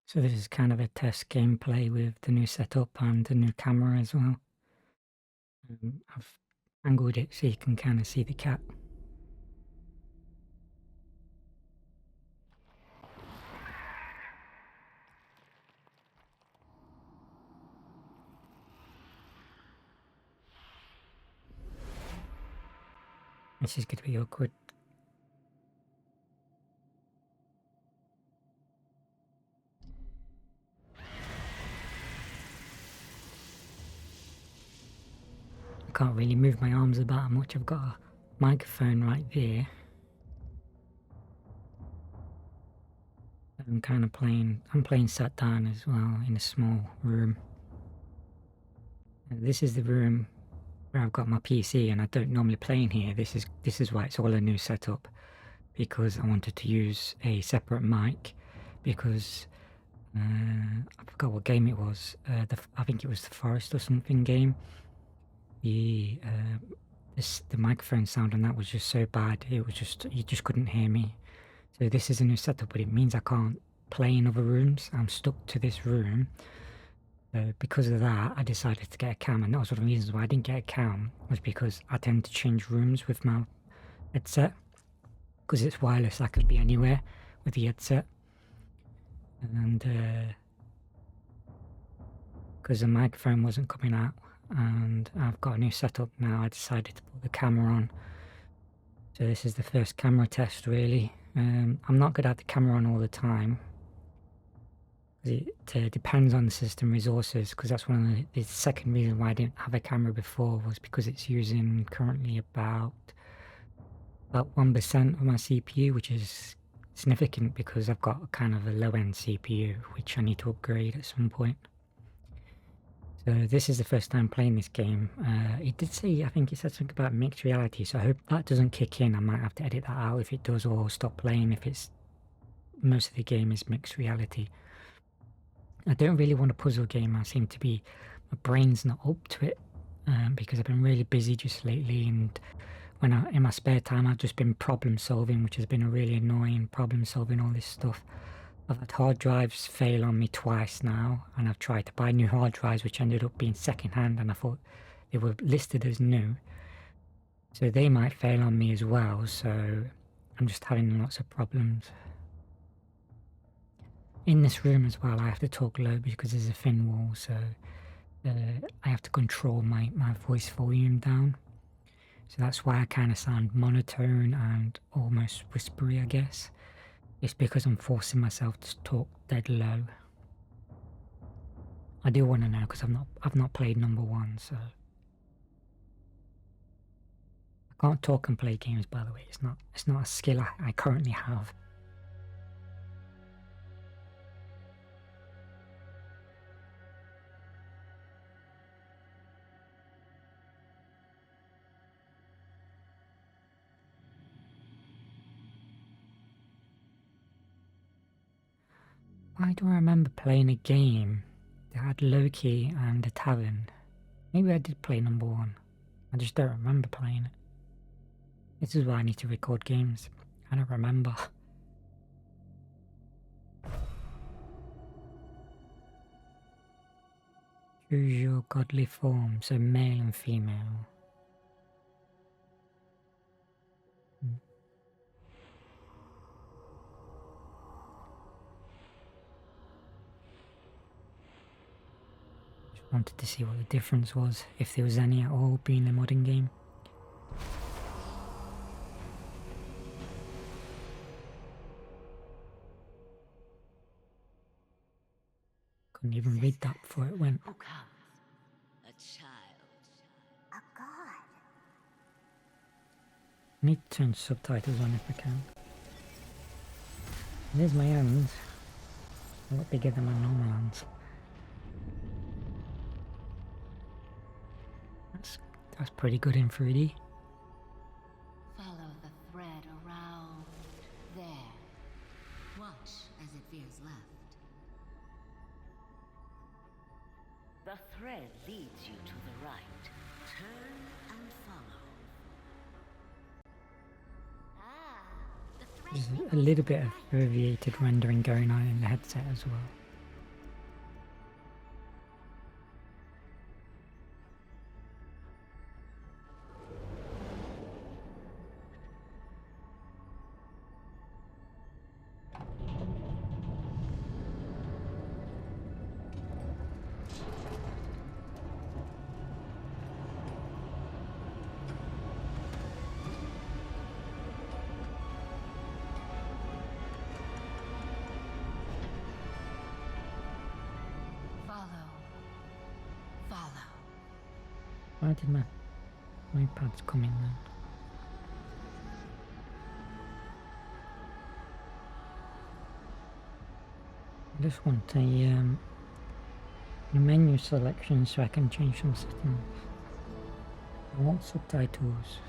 So this is kind of a test gameplay with the new setup and the new camera as well. I've angled it so you can kind of see the cat. This is going to be awkward. I can't really move my arms about much. I've got a microphone right there. I'm playing sat down as well in a small room. This is the room where I've got my PC, and I don't normally play in here. This is why it's all a new setup, because I wanted to use a separate mic because I forgot what game it was. I think it was the Forest or something game. The microphone sound on that was just so bad. It was just, you just couldn't hear me. So this is a new setup, but it means I can't play in other rooms. I'm stuck to this room. Because of that, I decided to get a cam, and that was one of the reasons why I didn't get a cam, was because I tend to change rooms with my headset. Because it's wireless, I can be anywhere with the headset. And because the microphone wasn't coming out, and I've got a new setup now, I decided to put the camera on. So this is the first camera test, really. I'm not going to have the camera on all the time. It depends on the system resources, because that's one of the second reason why I didn't have a camera before, was because it's using currently about 1% of my CPU, which is significant because I've got kind of a low-end CPU which I need to upgrade at some point. So this is the first time playing this game. It did say, I think it said something about mixed reality, so I hope that doesn't kick in. I might have to edit that out if it does, or stop playing if it's most of the game is mixed reality. I don't really want a puzzle game. My brain's not up to it, because I've been really busy just lately, and in my spare time I've just been problem solving, which has been a really annoying problem solving all this stuff. I've had hard drives fail on me twice now, and I've tried to buy new hard drives which ended up being second hand, and I thought they were listed as new, so they might fail on me as well. So I'm just having lots of problems. In this room as well, I have to talk low because there's a thin wall, so I have to control my voice volume down. So that's why I kind of sound monotone and almost whispery, I guess. It's because I'm forcing myself to talk dead low. I do want to know, because I've not played number one, so I can't talk and play games, by the way. It's not a skill I currently have. Why do I remember playing a game that had Loki and a tavern? Maybe I did play number one. I just don't remember playing it. This is why I need to record games. I don't remember. Choose your godly form, so male and female. Wanted to see what the difference was, if there was any at all, being a modding game. Couldn't even read that before it went. Who comes? A child. A god. I need to turn subtitles on if I can. There's my hands. A lot bigger than my normal hands. That's pretty good in 3D. Follow the thread around there. Watch as it veers left. The thread leads you to the right. Turn and follow. There's a little bit of abbreviated rendering going on in the headset as well. follow. Why did my pads come in then? I just want a menu selection so I can change some settings. I want subtitles.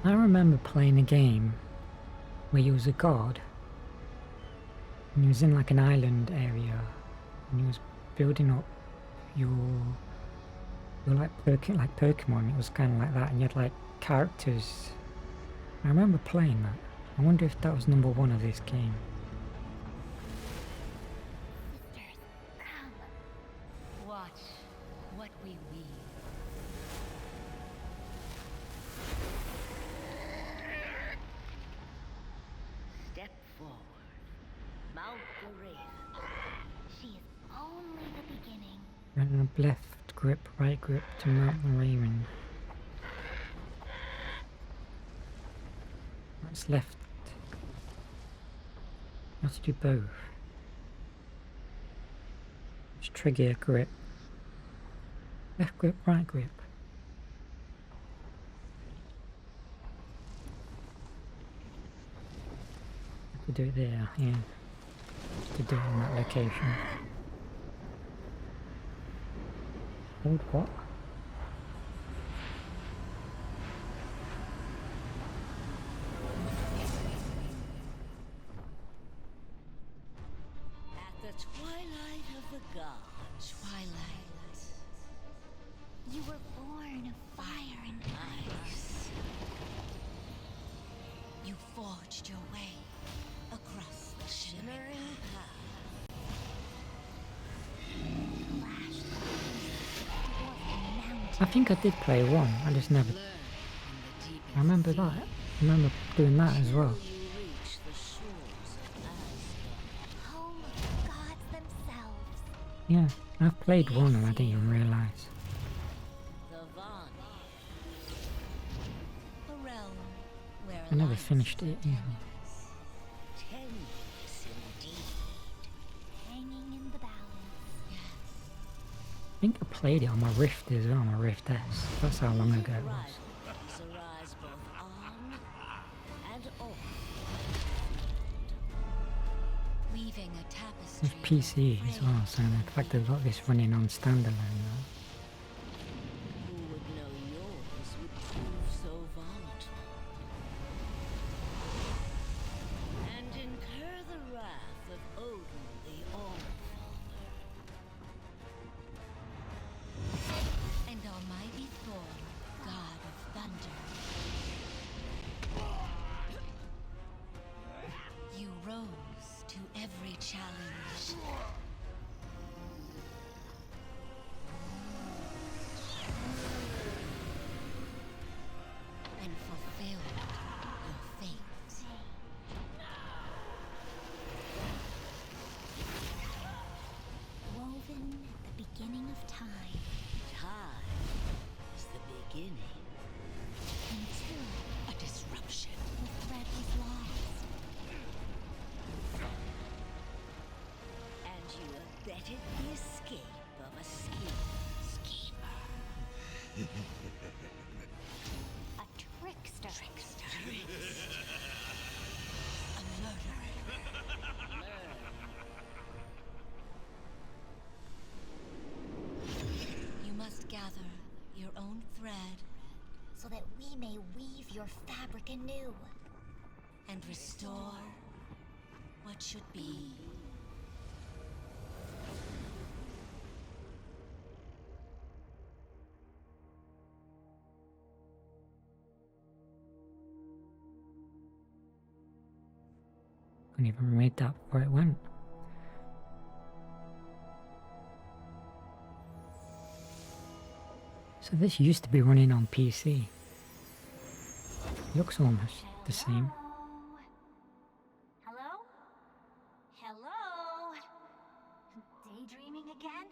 I remember playing a game where you was a god and you was in like an island area and you was building up your like Pokemon. It was kind of like that, and you had like characters. I remember playing that. I wonder if that was number 1 of this game. Sisters, come. Watch what we weave. Step forward. Mount the Wrath. She is only the beginning. And left grip, right grip to mount the Raven. That's left. You have to do both. Just trigger grip. Left grip, right grip. To do it there, yeah. To do it in that location. Hold what? At the twilight of the gods. Twilight. You were born of fire and Ice. You forged your way across the Shimmering path. flashed towards the mountain. I think I did play 1, I just never... Learn in the deepest I remember that. I remember doing that as well. You reach the shores of Asgard. Home of the gods themselves. Yeah, I've played 1 and I didn't even realise. The Vani. A realm where I never alliances finished are it either. Tenuous indeed. Hanging in the balance. Yes. I think I played it on my Rift as well, my Rift S. That's how long ago it was. Rivals arise both on and off. Weaving a tapestry. It's PC as well, so the fact they've got this running on standalone now. Who would know yours would prove so volatile? And incur the wrath of Odin the All-Father. And almighty Thor, god of thunder. You rose to every challenge. And fulfilled your fate. Woven at the beginning of time. Time is the beginning. Until A disruption. the thread was lost. And you abetted the escape of a schemer. A trickster. A murderer. You must gather your own thread So that we may weave your fabric anew. and restore what should be. Couldn't even read that before it went. So this used to be running on PC. Looks almost the same. Hello? Hello? Daydreaming again?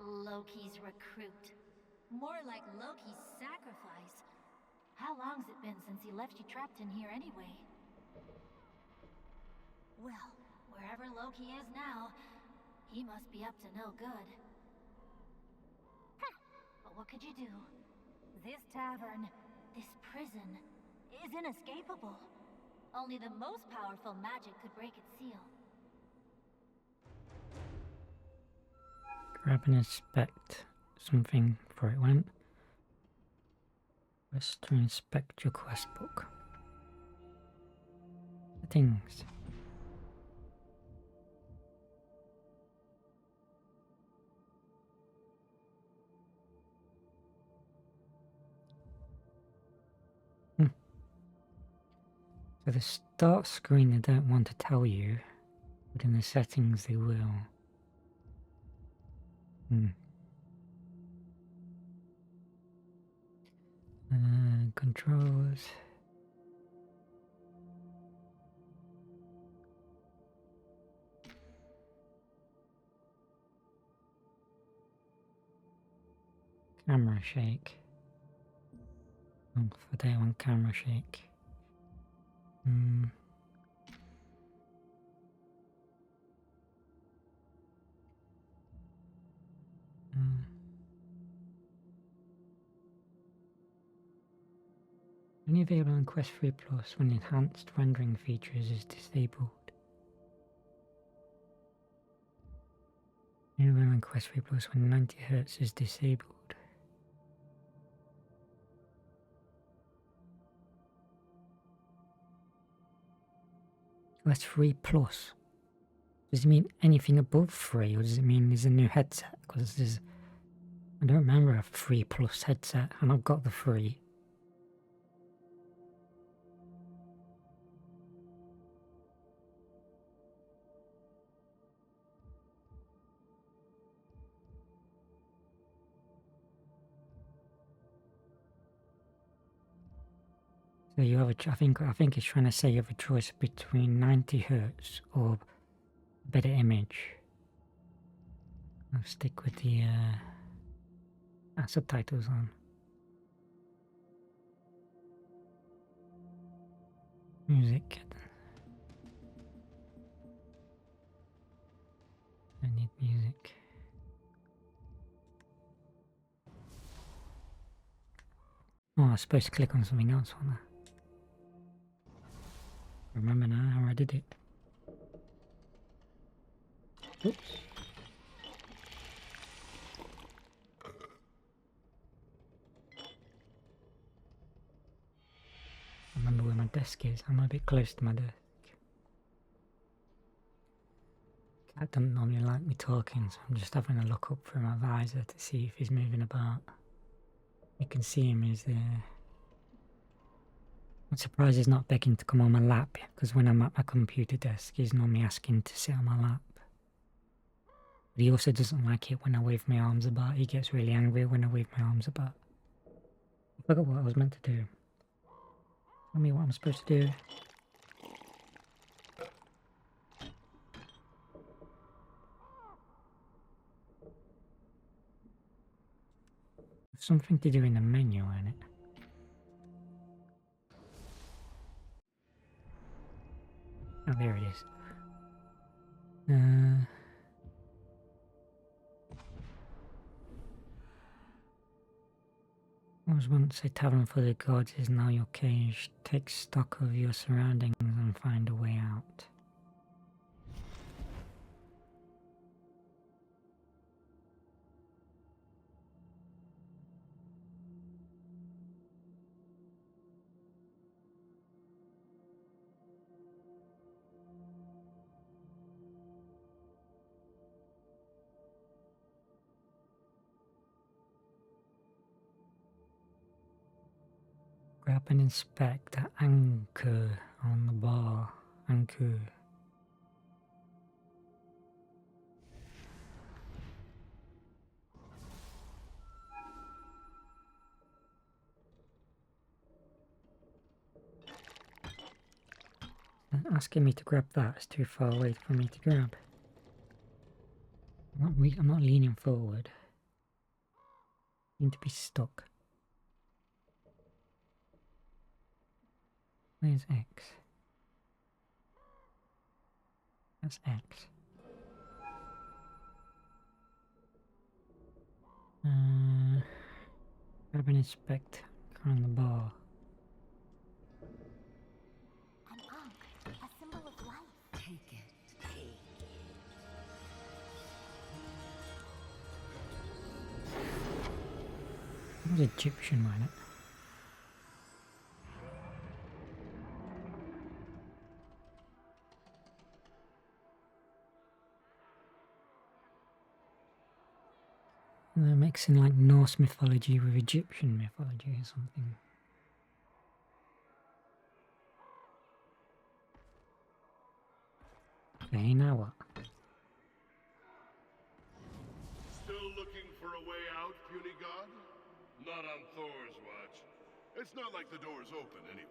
Loki's recruit. More like Loki's sacrifice. How long's it been since he left you trapped in here anyway? Well, wherever Loki is now, he must be up to no good. But what could you do? This tavern, this prison, is inescapable. Only the most powerful magic could break its seal. Grab and inspect something before it went. Press to inspect your quest book. Settings. So the start screen they don't want to tell you, but in the settings they will. Controls. Camera shake. Oh, for day one camera shake. Only available on Quest 3 Plus when enhanced rendering features is disabled. Only available on Quest 3 Plus when 90Hz is disabled. Quest 3 Plus. Does it mean anything above 3, or does it mean there's a new headset? Because I don't remember a 3 Plus headset, and I've got the 3. So you have I think it's trying to say you have a choice between 90Hz or better image. I'll stick with the subtitles on. Music. I need music. Oh, I was supposed to click on something else, wasn't I? Remember now how I did it. Oops. I remember where my desk is. I'm a bit close to my desk. Cat doesn't normally like me talking, so I'm just having a look up through my visor to see if he's moving about. You can see him, he's there. I'm surprised he's not begging to come on my lap, because when I'm at my computer desk, he's normally asking to sit on my lap. But he also doesn't like it when I wave my arms about. He gets really angry when I wave my arms about. I forgot what I was meant to do. Tell me what I'm supposed to do. There's something to do in the menu, isn't it? Oh, there it is. What was once a tavern for the gods is now your cage. Take stock of your surroundings and find a way out. Grab and inspect the anchor on the bar. Anchor. Asking me to grab that is too far away for me to grab. I'm not leaning forward. I need to be stuck. Where's X? That's X. Grab and inspect on the bar. An ankh, a symbol of life. Take it. Take it. It was Egyptian, wasn't it? They're mixing like Norse mythology with Egyptian mythology or something. Okay, now what? Still looking for a way out, puny god? Not on Thor's watch. It's not like the door's open anyways.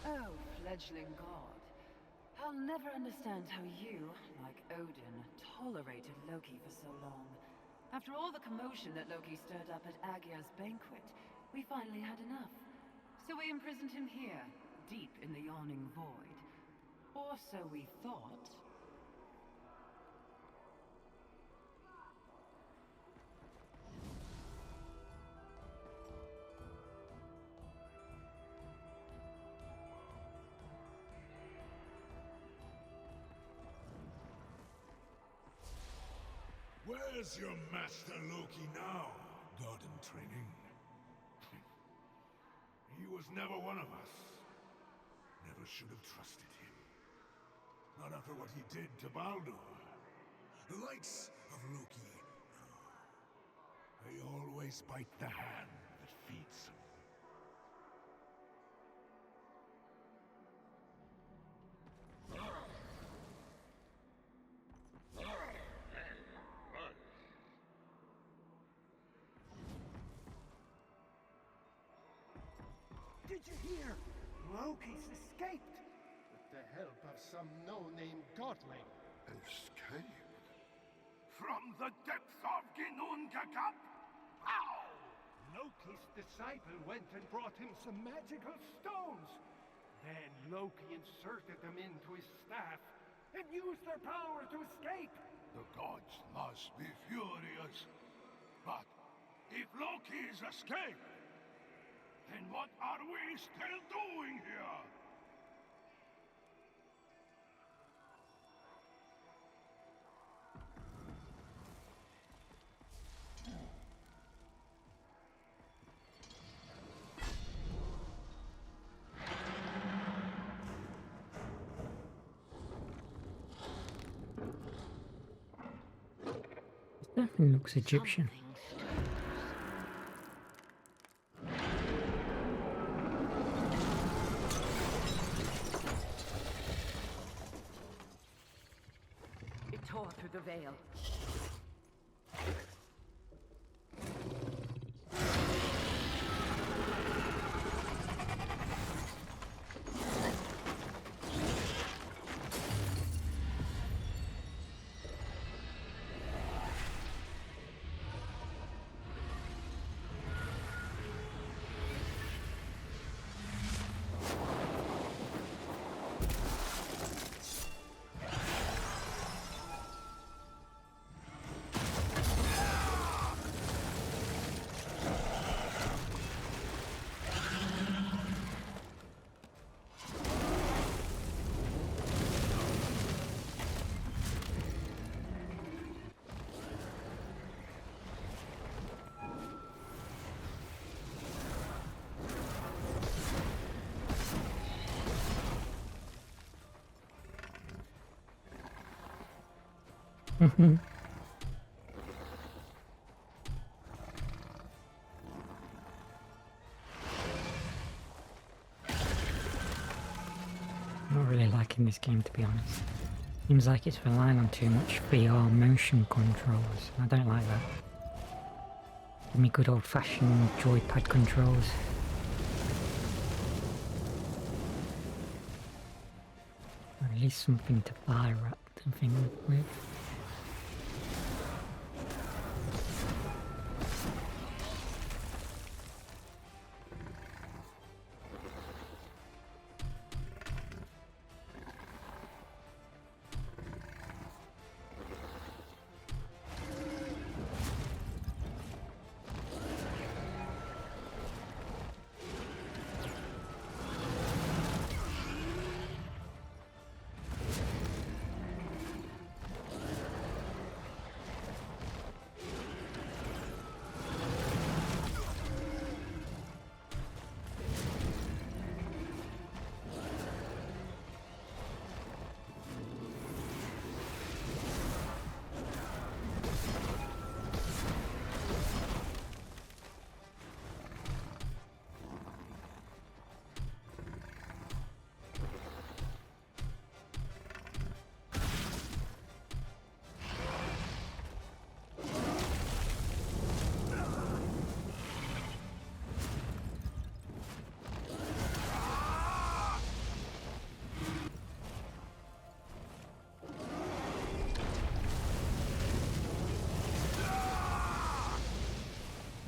Oh, fledgling god. I'll never understand how you, like Odin, tolerated Loki for so long. After all the commotion that Loki stirred up at Aegir's banquet, we finally had enough. So we imprisoned him here, deep in the yawning void. Or so we thought. Where's your master Loki now, god in training? He was never one of us. Never should have trusted him. Not after what he did to Baldur. The likes of Loki. They always bite the hand that feeds them. Did you hear? Loki's escaped! With the help of some no-name godling. Escape? From the depths of Ginnungagap? Ow! Loki's disciple went and brought him some magical stones. Then Loki inserted them into his staff and used their power to escape. The gods must be furious. But if Loki is escaped, then what are we still doing here? It definitely looks Egyptian. It tore through the veil. Not really liking this game, to be honest. Seems like it's relying on too much VR motion controls. I don't like that. Give me good old-fashioned joypad controls. Or at least something to fire at the thing with.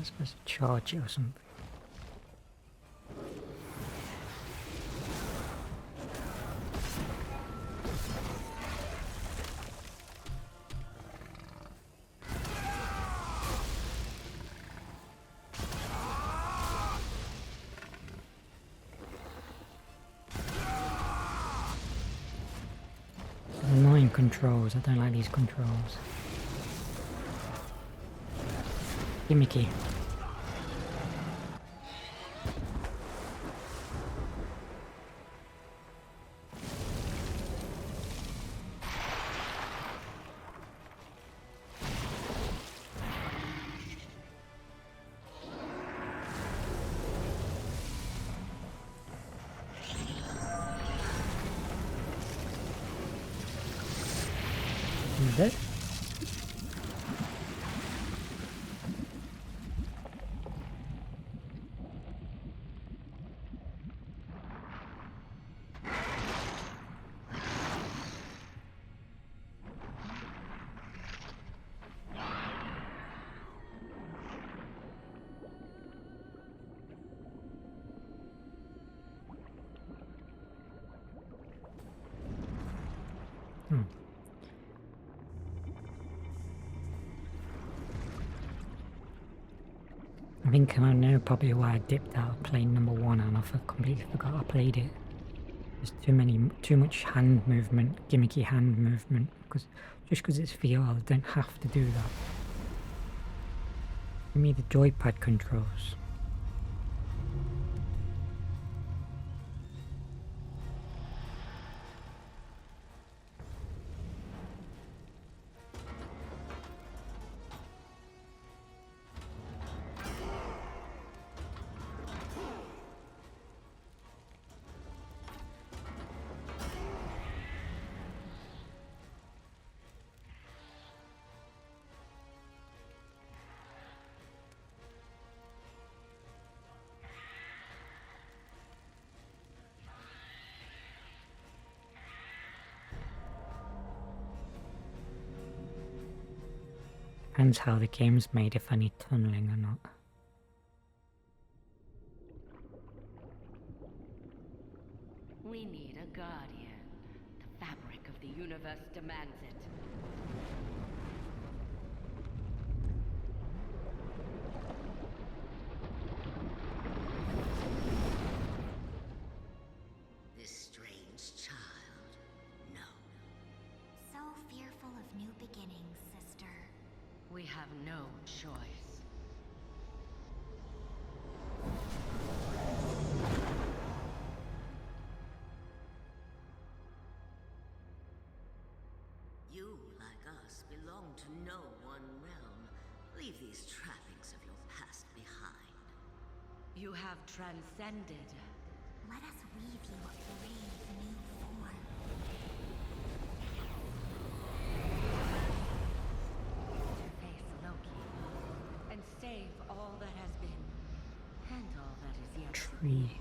I'm supposed to charge it or something. Annoying controls, I don't like these controls. Gimmicky. Is it? I think I know probably why I dipped out of playing number 1 and I completely forgot I played it. There's too much hand movement, gimmicky hand movement, just because it's VR, I don't have to do that. Give me the joypad controls. Depends how the game's made, if I need tunneling or not. We need a guardian. The fabric of the universe demands it. This strange child, no. So fearful of new beginnings, sister. We have no choice. You, like us, belong to no one realm. Leave these trappings of your past behind. You have transcended. Let us weave you a brave new form. Face Loki and save all that has been and all that is yet. Tree.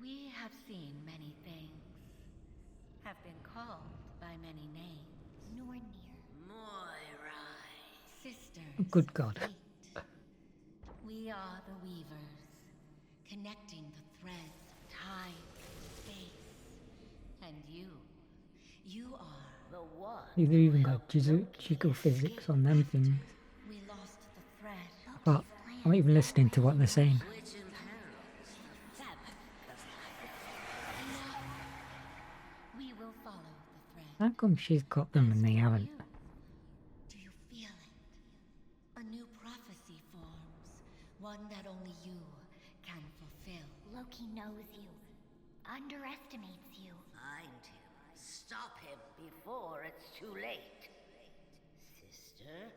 We have seen many things, have been called by many names. Nornir. Moira, sisters. Good God. of fate. We are the weavers, connecting the threads of time and space. And you are the one. You've even who got helped Loki jiggle physics escape. on them things. We lost the thread. But I'm not even listening to what they're saying. Which imperils the fabric of life. We will follow the thread. How come she's got them and they haven't? Do you feel it? A new prophecy forms, one that only you can fulfill. Loki knows you. Underestimates you. Find him. Stop him before it's too late. Sister?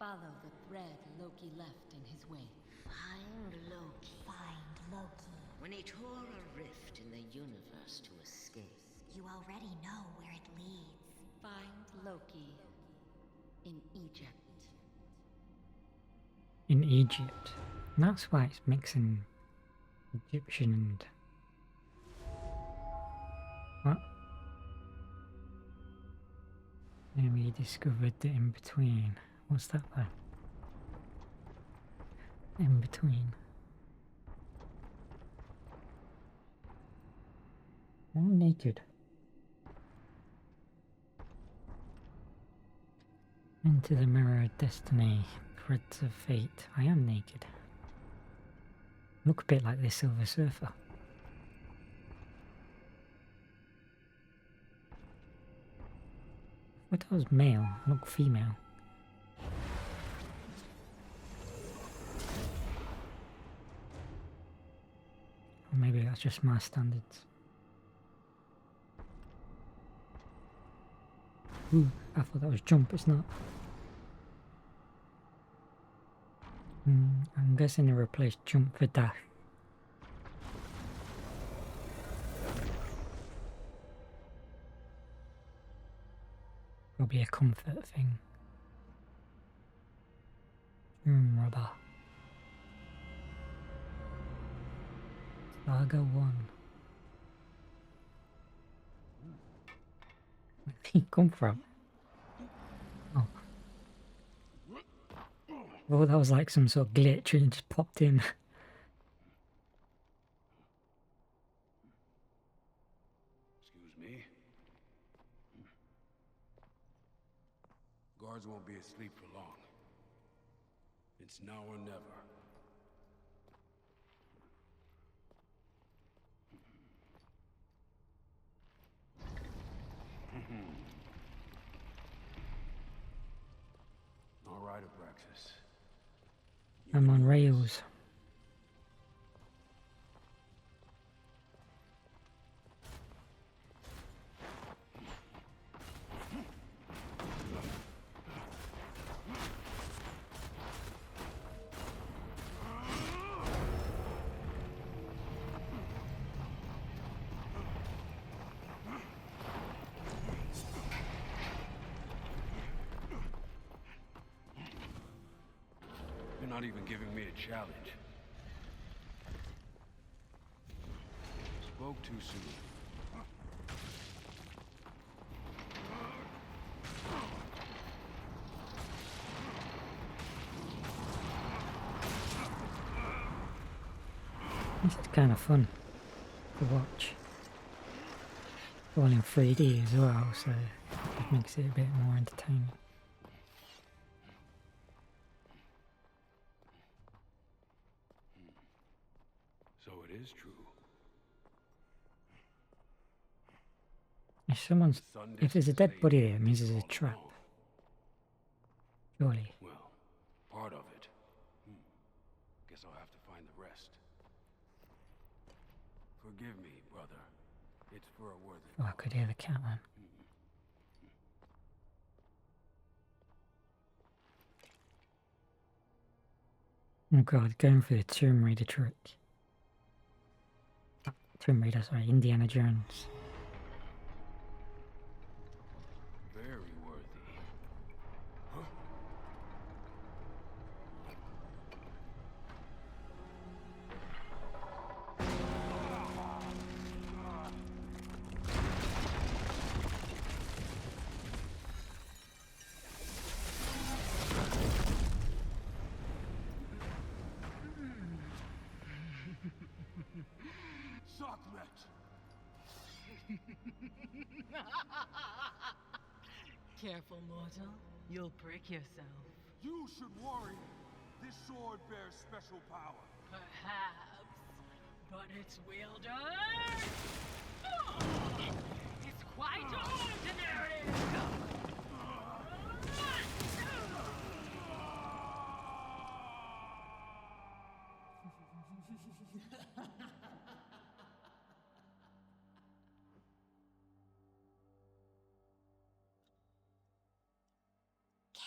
Follow the thread Loki left in his wake. Find Loki. Find Loki. When he tore a rift in the universe to escape. You already know where it leads. Find Loki in Egypt. In Egypt. And that's why it's mixing Egyptian and... What? And we discovered the in-between. What's that then? In-between. I'm naked. Into the mirror of destiny. Threads of fate. I am naked. Look a bit like the Silver Surfer. I thought that was male, not female. Or maybe that's just my standards. Ooh, I thought that was jump, it's not. I'm guessing they replaced jump for dash. Probably a comfort thing. Rubber. Saga 1. Where did he come from? Oh. Oh, that was like some sort of glitch and it just popped in. Excuse me? Guards won't be asleep for long. It's now or never. All right, Abraxas. I'm on rails. You're not even giving me a challenge. Spoke too soon. This is kind of fun to watch. All in 3D as well, so it makes it a bit more entertaining. So it is true. If there's a dead body there, it means there's a trap. Surely. Well, part of it. Guess I'll have to find the rest. Forgive me, brother. It's for a worthy Oh, I could hear the cat then. Oh god, going for the Tomb Raider trick. Tomb Raider, sorry, Indiana Jones. Very worthy. Huh? Careful, mortal. You'll prick yourself. You should worry. This sword bears special power. Perhaps, but its wielder is quite ordinary.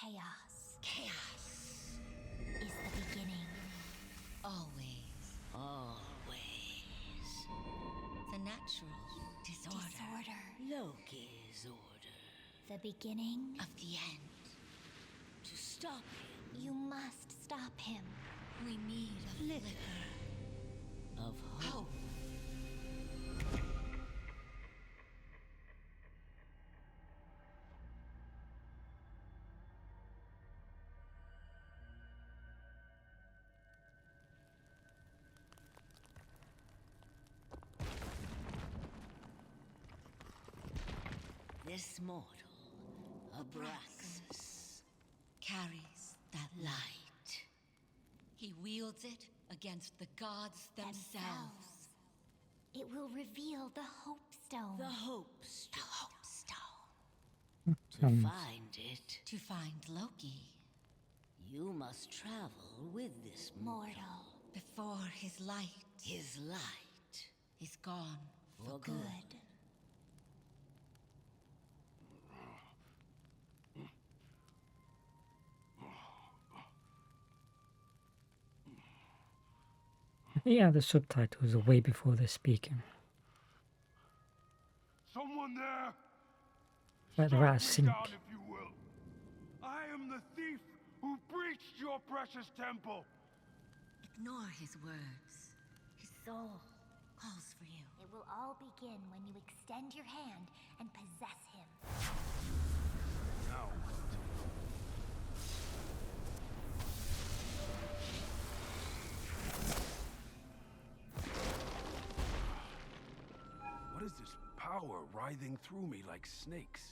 Chaos. Chaos. The beginning of the end. To stop him, You must stop him. we need a flicker of hope. This mortal, Abraxas, carries that light. He wields it against the gods themselves. It will reveal the Hope Stone. The Hope Stone. The Hope Stone. To find it, to find Loki, you must travel with this mortal. Before his light is gone for good. Yeah, the subtitles are way before they're speaking. Someone there? Like they're out of Strike sync. me down, if you will. I am the thief who breached your precious temple. Ignore his words. His soul calls for you. It will all begin when you extend your hand and possess him. Now what? What is this power writhing through me like snakes?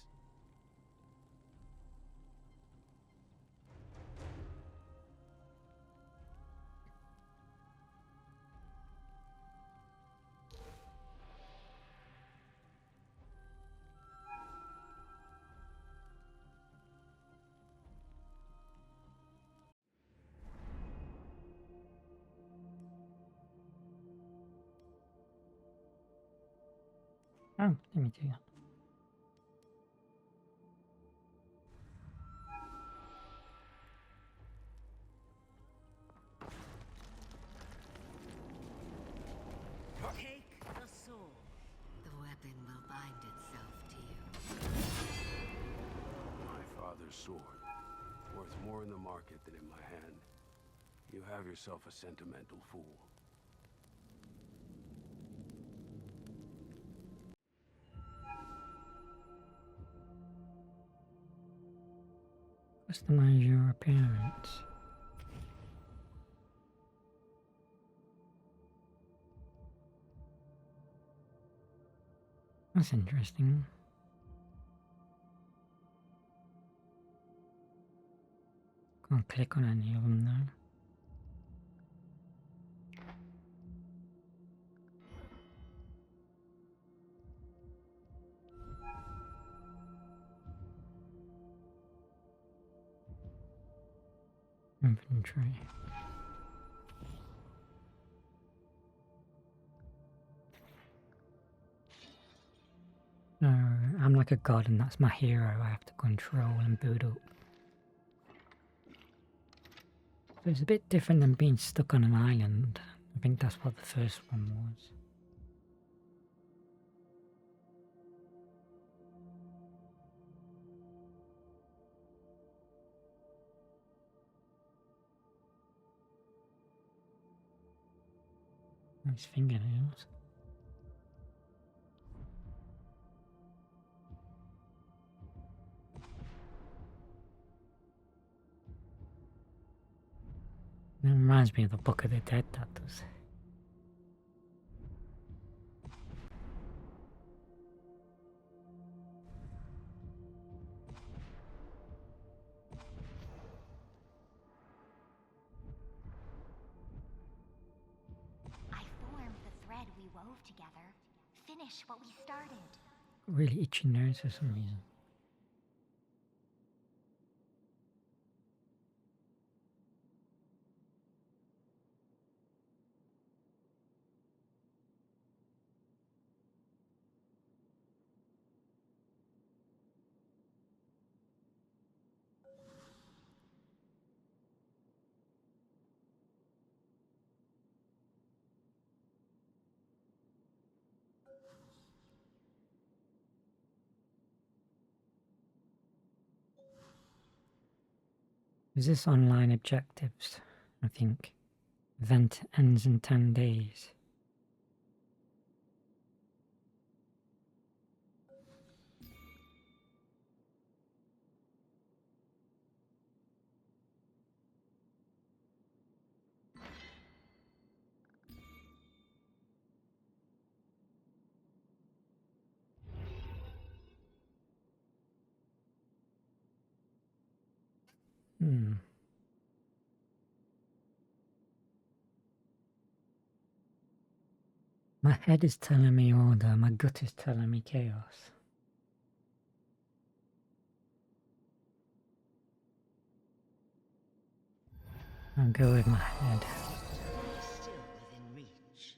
Oh, let me do that. Take the sword. The weapon will bind itself to you. My father's sword. Worth more in the market than in my hand. You have yourself a sentimental fool. Customize your appearance. That's interesting. Can't click on any of them though. Inventory. I'm like a god and that's my hero I have to control and build up. So it's a bit different than being stuck on an island. I think that's what the first one was. Nice fingernails. It reminds me of the Book of the Dead, that does. I formed the thread we wove together. Finish what we started. Really itchy nose for some reason. Is this online objectives? I think. Event ends in 10 days. My head is telling me order, my gut is telling me chaos. I'll go with my head. Still within reach.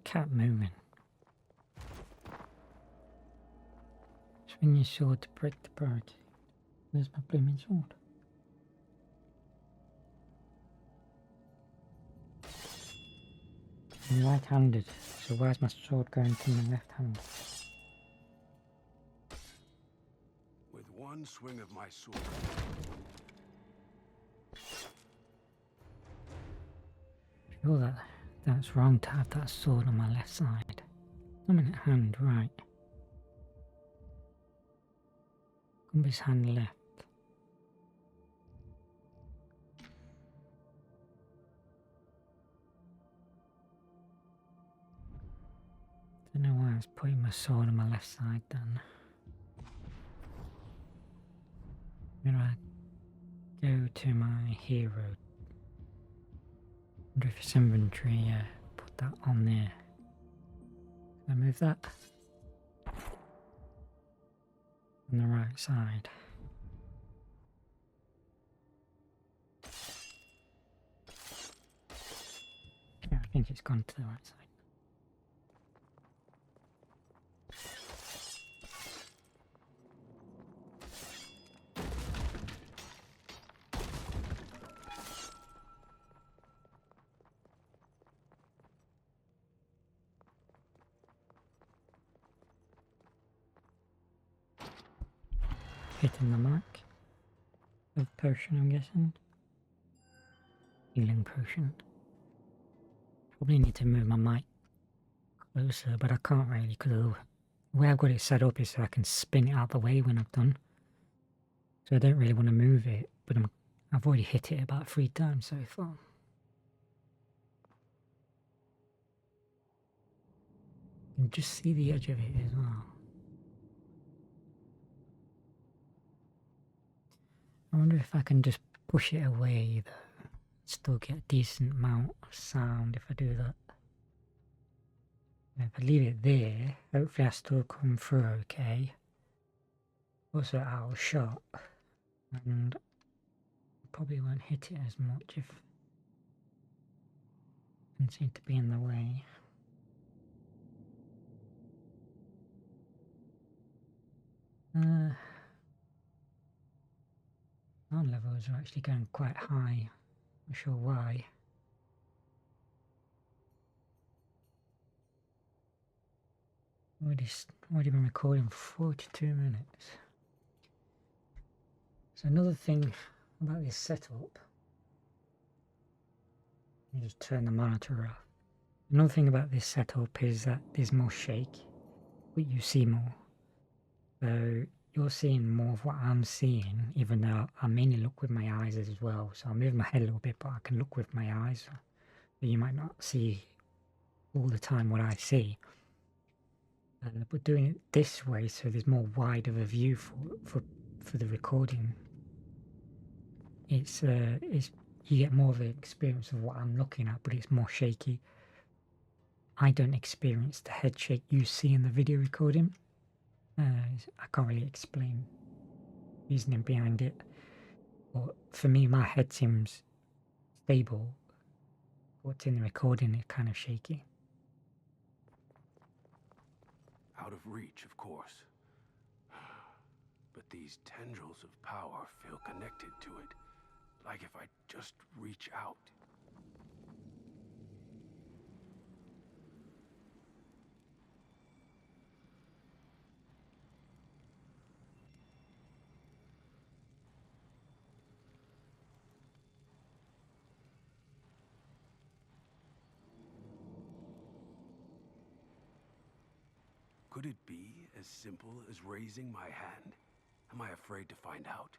Cat moving. Swing your sword to break the barricade. Where's my blooming sword? I'm right-handed, so why's my sword going to my left hand? With one swing of my sword. I feel that's wrong to have that sword on my left side. Dominant hand, right. Compass hand left. Don't know why I was putting my sword on my left side then. I'm gonna go to my hero. Wonder if it's inventory, put that on there. Can I move that? On the right side. Yeah, I think it's gone to the right side. Hitting the mark. Of potion, I'm guessing. Healing potion. Probably need to move my mic closer, but I can't really because the way I've got it set up is so I can spin it out the way when I've done. So I don't really want to move it, but I've already hit it about 3 times so far. You can just see the edge of it as well. I wonder if I can just push it away though. Still get a decent amount of sound if I do that. If I leave it there, hopefully I still come through okay. Also out of shot. And probably won't hit it as much if it can seem to be in the way. Sound levels are actually going quite high. Not sure why. Already been recording for 42 minutes. So another thing about this setup, let me just turn the monitor off. Another thing about this setup is that there's more shake, but you see more. So you're seeing more of what I'm seeing, even though I mainly look with my eyes as well. So I move my head a little bit, but I can look with my eyes. So you might not see all the time what I see. But doing it this way, so there's more wide of a view for the recording. it's you get more of an experience of what I'm looking at, but it's more shaky. I don't experience the head shake you see in the video recording. I can't really explain reasoning behind it, but for me, my head seems stable. What's in the recording is kind of shaky. Out of reach, of course. But these tendrils of power feel connected to it. Like if I just reach out. Could it be as simple as raising my hand? Am I afraid to find out?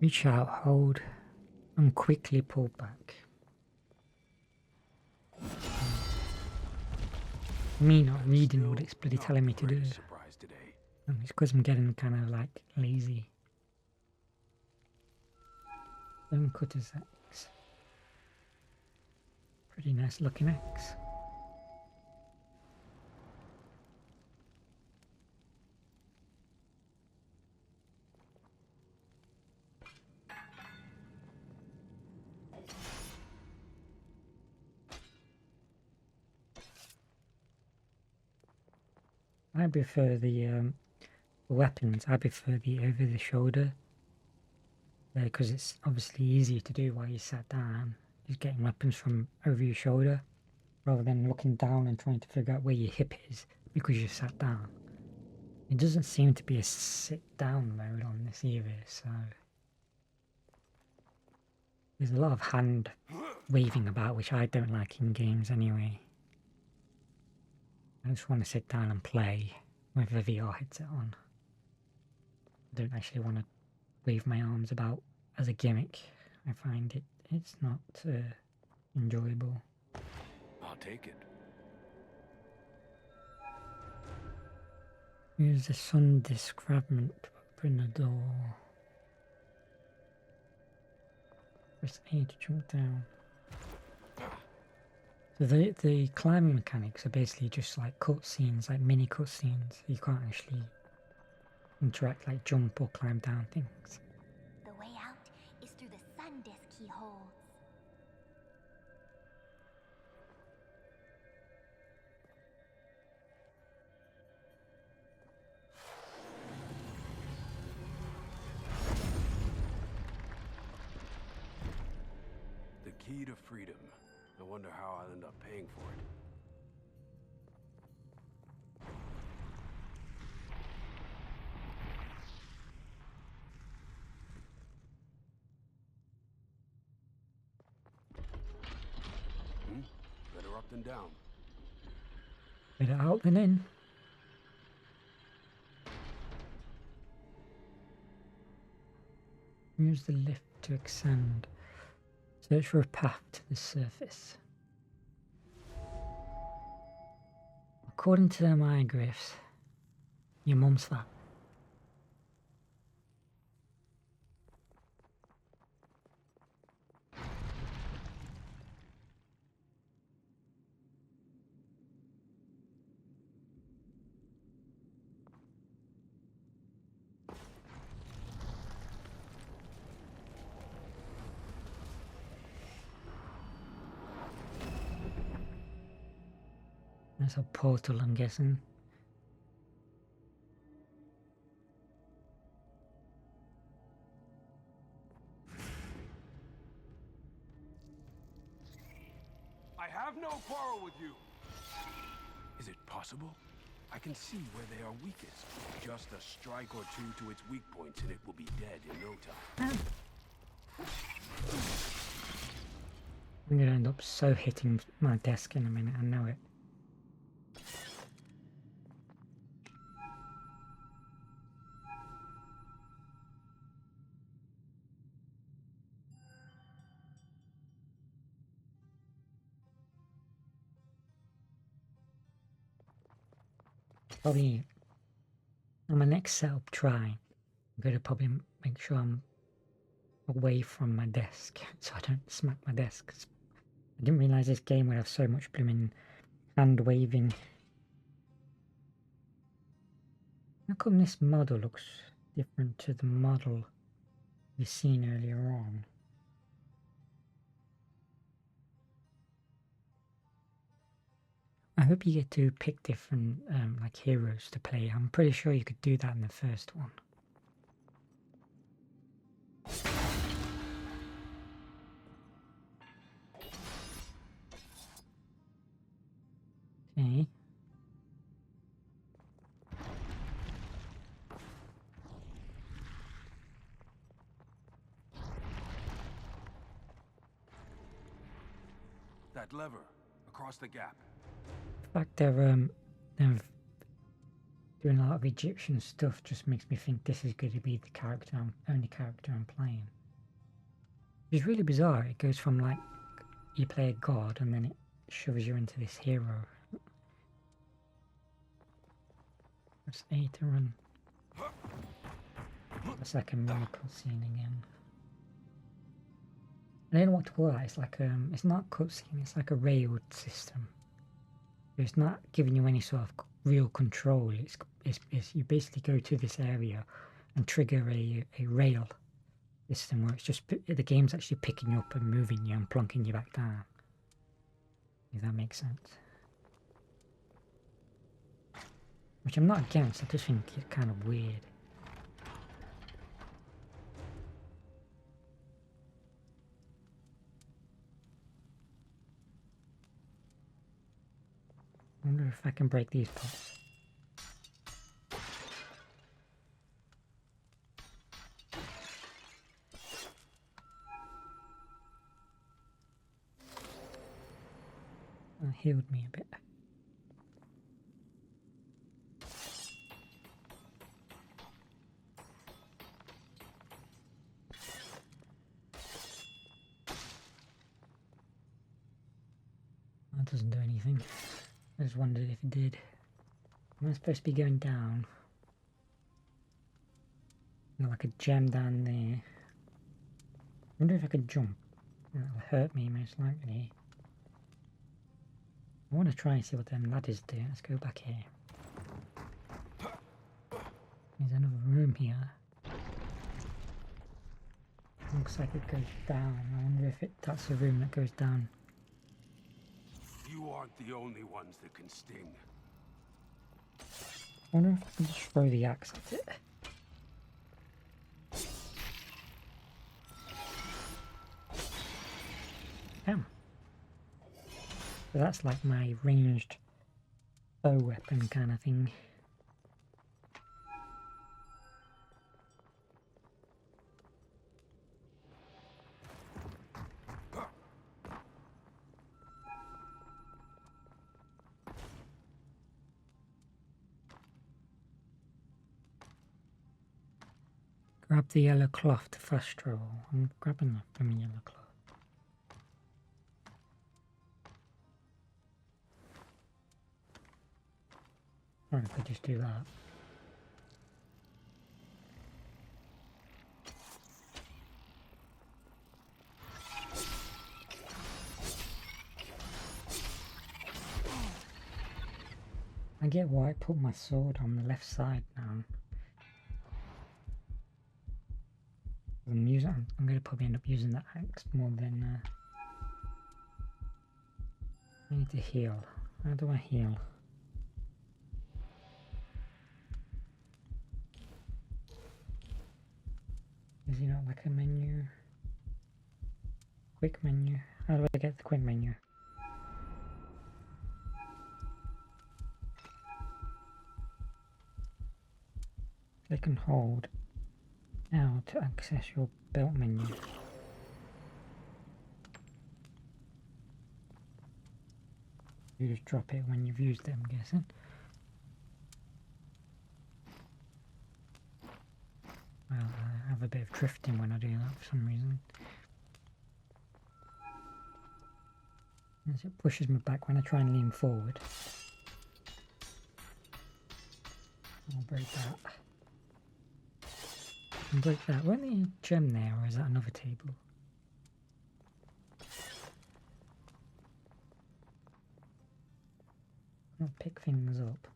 Reach out, hold, and quickly pull back. Me not reading what it's bloody telling me to do. It's because I'm getting kind of like lazy. Don't cut as X. Pretty nice looking X. I prefer the weapons. I prefer the over the shoulder because it's obviously easier to do while you sat down. Just getting weapons from over your shoulder rather than looking down and trying to figure out where your hip is because you sat down. It doesn't seem to be a sit down mode on this either, so there's a lot of hand waving about, which I don't like in games anyway. I just want to sit down and play with a VR headset on. I don't actually want to wave my arms about as a gimmick. I find it's not enjoyable. I'll take it. Use the sun disc fragment to open the door. Press A to jump down. So the climbing mechanics are basically just like cutscenes, like mini cutscenes. You can't actually interact, like jump or climb down things. The way out is through the sun disk he holds. The key to freedom. I wonder how I'll end up paying for it. Better up than down. Better out than in. Use the lift to extend. Search for a path to the surface. According to the myoglyphs, your mum's fat. That's a portal, I'm guessing. I have no quarrel with you. Is it possible? I can see where they are weakest. Just a strike or two to its weak points and it will be dead in no time. I'm gonna end up so hitting my desk in a minute, I know it. Probably on my next setup try, I'm going to probably make sure I'm away from my desk so I don't smack my desk. I didn't realise this game would have so much blooming hand waving. How come this model looks different to the model we've seen earlier on? I hope you get to pick different like heroes to play. I'm pretty sure you could do that in the first one. Okay. That lever, across the gap. The fact they're doing a lot of Egyptian stuff just makes me think this is going to be the only character I'm playing. It's really bizarre. It goes from like you play a god and then it shoves you into this hero. Press A to run. It's like a miracle scene again. I don't know what to call that. It's like it's not cutscene. It's like a railed system. It's not giving you any sort of real control. It's you basically go to this area and trigger a rail system where it's just the game's actually picking you up and moving you and plonking you back down. If that makes sense. Which I'm not against. I just think it's kind of weird. I wonder if I can break these pots. That healed me a bit. That doesn't do anything. I just wondered if it did. Am I supposed to be going down? Like a gem down there. I wonder if I could jump. That'll hurt me most likely. I want to try and see what them ladders do. Let's go back here. There's another room here. Looks like it goes down. I wonder if that's the room that goes down. You aren't the only ones that can sting. I wonder if I can just throw the axe at it. Damn. So that's like my ranged bow weapon kind of thing. Grab the yellow cloth to fast travel. I'm grabbing the yellow cloth. Or I could just do that. I get why I put my sword on the left side now. I'm going to probably end up using that axe more than I need to heal. How do I heal? Is it not like a menu? Quick menu? How do I get the quick menu? Click and hold now to access your belt menu. You just drop it when you've used it, I'm guessing. Well, I have a bit of drifting when I do that for some reason. As it pushes me back when I try and lean forward. I'll break that. And break that. Weren't there a gem there, or is that another table? I'll pick things up.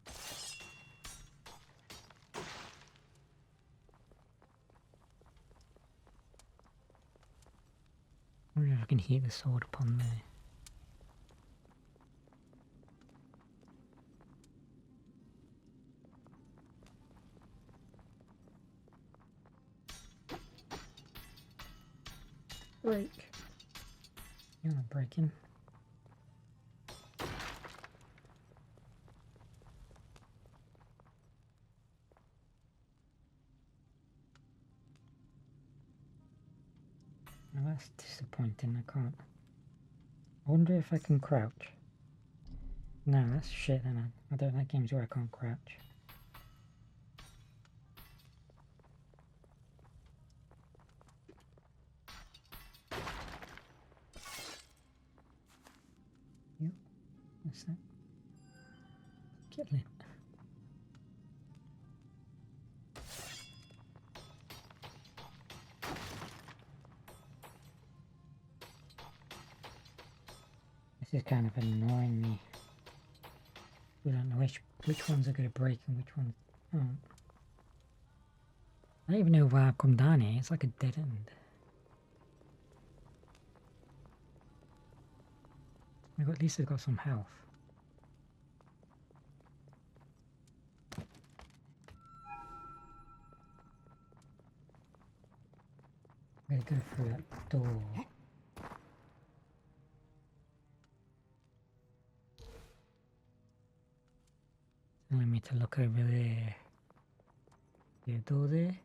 I wonder if I can heat the sword upon there. Break. You're not breaking. Now that's disappointing, I can't. I wonder if I can crouch. No, that's shit, and I don't like games where I can't crouch. Yep, what's that? Kill it. This is kind of annoying me. We don't know which ones are going to break and which ones aren't. I don't even know why I've come down here. It's like a dead end. At least I've got some health. I'm going to go through that door. Telling me to look over there. Is there a door there?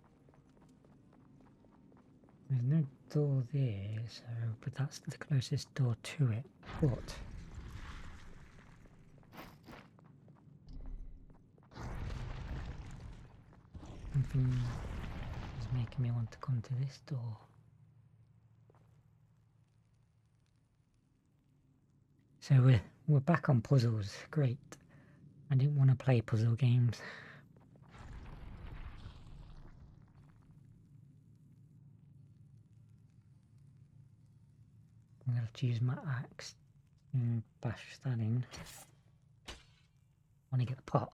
There's no door there, so but that's the closest door to it. What? Something is making me want to come to this door. So we're back on puzzles. Great. I didn't want to play puzzle games. I'm going to have to use my axe and bash that in. I want to get the pot.